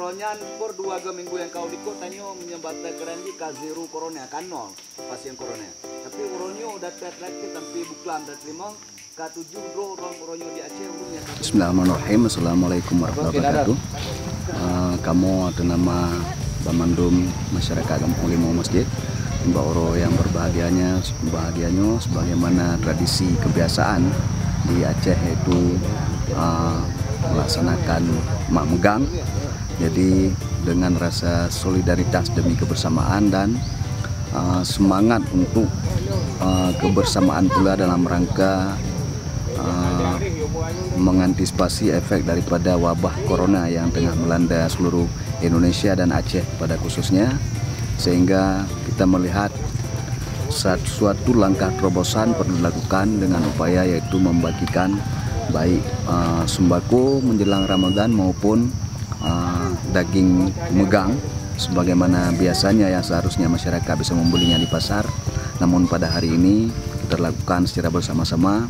Keronyan por 2 minggu yang kau likut tanyo menyebabkan kerenji ka zero corona kan nol pasien corona. Tapi uronyo udah lagi tapi buklan dan limong ka 7 orang uronyo di Aceh umumnya. Bismillahirrahmanirrahim. Assalamualaikum warahmatullahi wabarakatuh. Kamu atas nama Bamandum Masyarakat Kampung Limau Masjid, Mbak Oro yang bahagianya sebagaimana tradisi kebiasaan di Aceh yaitu melaksanakan mak megang. Jadi dengan rasa solidaritas demi kebersamaan dan semangat untuk kebersamaan pula dalam rangka mengantisipasi efek daripada wabah corona yang tengah melanda seluruh Indonesia dan Aceh pada khususnya, sehingga kita melihat suatu langkah terobosan perlu dilakukan dengan upaya yaitu membagikan baik sembako menjelang Ramadan maupun daging megang sebagaimana biasanya yang seharusnya masyarakat bisa membelinya di pasar. Namun pada hari ini kita lakukan secara bersama-sama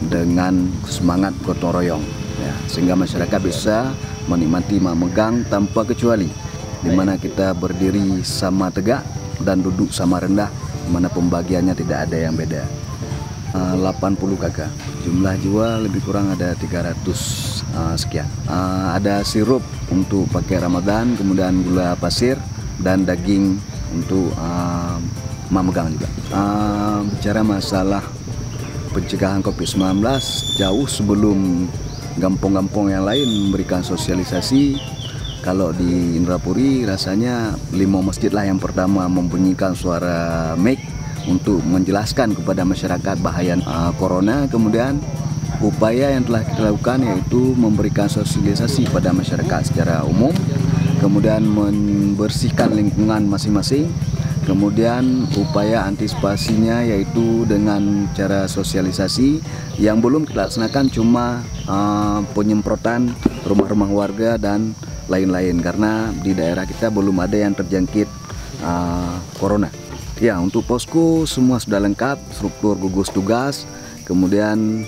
dengan semangat gotong royong ya, sehingga masyarakat bisa menikmati mak megang tanpa kecuali, di mana kita berdiri sama tegak dan duduk sama rendah, di mana pembagiannya tidak ada yang beda. 80 kakak, jumlah jiwa lebih kurang ada 300 sekian. Ada sirup untuk pakai Ramadan, kemudian gula pasir dan daging untuk mak megang juga. Bicara masalah pencegahan COVID-19, jauh sebelum gampong-gampong yang lain memberikan sosialisasi. Kalau di Indrapuri rasanya Limau Masjid lah yang pertama membunyikan suara mic untuk menjelaskan kepada masyarakat bahaya corona. Kemudian upaya yang telah kita lakukan yaitu memberikan sosialisasi pada masyarakat secara umum, kemudian membersihkan lingkungan masing-masing. Kemudian upaya antisipasinya yaitu dengan cara sosialisasi yang belum kita laksanakan cuma penyemprotan rumah-rumah warga dan lain-lain, karena di daerah kita belum ada yang terjangkit corona. Ya, untuk posko semua sudah lengkap, struktur gugus tugas, kemudian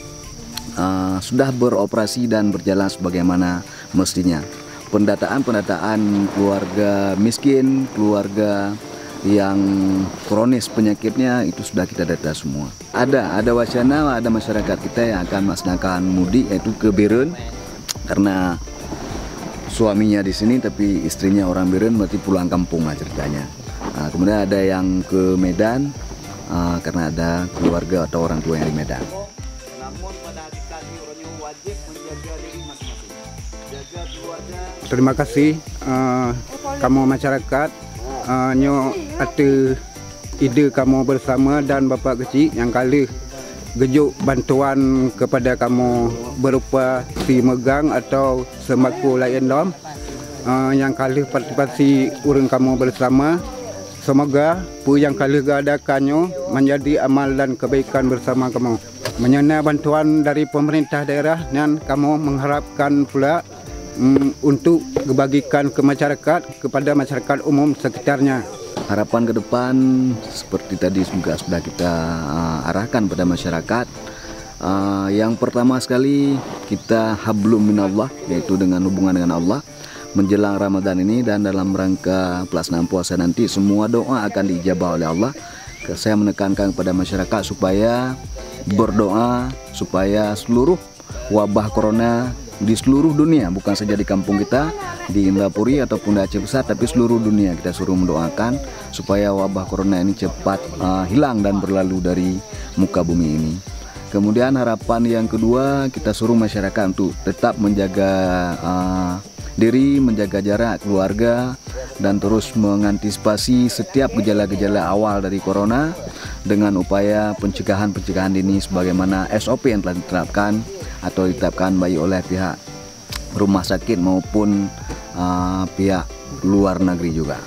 sudah beroperasi dan berjalan sebagaimana mestinya. Pendataan keluarga miskin, keluarga yang kronis penyakitnya itu sudah kita data semua. Ada wacana, ada masyarakat kita yang akan melaksanakan mudik yaitu ke Biren, karena suaminya di sini tapi istrinya orang Biren, berarti pulang kampung lah ceritanya. Kemudian ada yang ke Medan karena ada keluarga atau orang tua yang di Medan. Namun pada hari ini uronyo wajib menjaga diri masing-masing. Jaga keluarga. Terima kasih kamu masyarakat nyo ada ide kamu bersama dan Bapak Kecil yang kali gejuk bantuan kepada kamu berupa si megang atau sembako lain dom yang kali partisipasi urang kamu bersama. Semoga apa yang kali adakannya menjadi amal dan kebaikan bersama kamu. Mengenai bantuan dari pemerintah daerah dan kamu mengharapkan pula untuk dibagikan ke masyarakat, kepada masyarakat umum sekitarnya. Harapan ke depan seperti tadi juga sudah kita arahkan pada masyarakat. Yang pertama sekali kita hablum minallah, yaitu dengan hubungan dengan Allah menjelang Ramadan ini, dan dalam rangka pelaksanaan puasa nanti semua doa akan diijabah oleh Allah. Saya menekankan kepada masyarakat supaya berdoa supaya seluruh wabah corona di seluruh dunia, bukan saja di kampung kita di Indrapuri ataupun di Aceh Besar, tapi seluruh dunia kita suruh mendoakan supaya wabah corona ini cepat hilang dan berlalu dari muka bumi ini. Kemudian harapan yang kedua, kita suruh masyarakat untuk tetap menjaga diri, menjaga jarak keluarga, dan terus mengantisipasi setiap gejala-gejala awal dari corona dengan upaya pencegahan dini sebagaimana SOP yang telah diterapkan atau ditetapkan baik oleh pihak rumah sakit maupun pihak luar negeri juga.